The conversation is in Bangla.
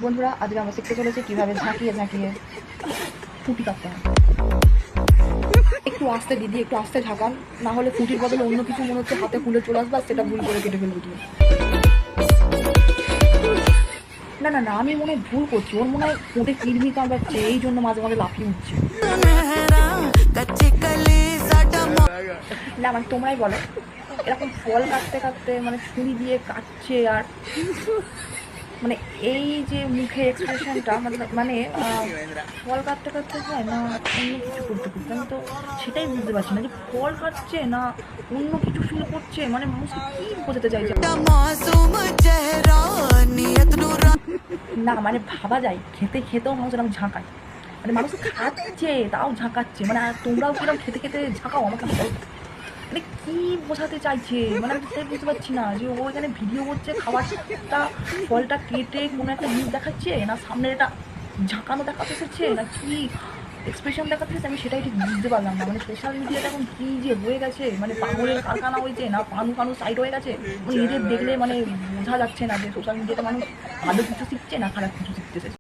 বন্ধুরা, আজকে আমরা শিখতে চলেছি কিভাবে ঝাঁকিয়ে ঝাঁকিয়ে ফুটি কাটতে হয়। একটু আস্তে দিদি, একটু আস্তে ঝাঁকান, না হলে ফুটির বদলে অন্য কিছু মনে হচ্ছে হাতে ফুলে চলে আসবে, সেটা ভুল করে কেটে ফেলবো তুমি। না না না, আমি মনে হয় ভুল করছি, ওর মনে হয় ফুটে কিডনি কামড়াচ্ছে, এই জন্য মাঝে মাঝে লাফিয়ে উঠছে। না মানে তোমরাই বলো, এরকম ফল কাটতে কাটতে মানে ছুরি দিয়ে কাটছে, আর মানে এই যে মুখে এক্সপ্রেশনটা মানে ফল কাটতে কাটতে হয় না অন্য কিছু করতে করতে, আমি তো সেটাই বুঝতে পারছি না যে ফল কাটছে না অন্য কিছু ফিল করছে, মানে মানুষকে কি বোঝাতে চাইছে। না মানে ভাবা যায়, খেতে খেতেও মানুষ এরকম ঝাঁকায়, মানে মানুষ খাচ্ছে তাও ঝাঁকাচ্ছে, মানে আর তোমরাও কিরকম খেতে খেতে ঝাঁকাও আমাকে বলো। মানে কি বোঝাতে চাইছে, মানে আমি সেটাই বুঝতে পারছি না যে ও এখানে ভিডিও করছে খাবারটা, ফলটা কেটে কোনো একটা জিনিস দেখাচ্ছে, না সামনে এটা ঝাঁকানো দেখাতে এসেছে, না কি এক্সপ্রেশন দেখাতে এসেছে, আমি সেটাই ঠিক বুঝতে পারলাম না। মানে সোশ্যাল মিডিয়াটা এখন কী যে হয়ে গেছে, মানে পাগলের কারখানা হয়েছে, না পানু ফানু সাইড হয়ে গেছে, মানে এদের দেখলে মানে বোঝা যাচ্ছে না যে সোশ্যাল মিডিয়াতে মানুষ ভালো কিছু শিখছে না খারাপ কিছু শিখতেছে।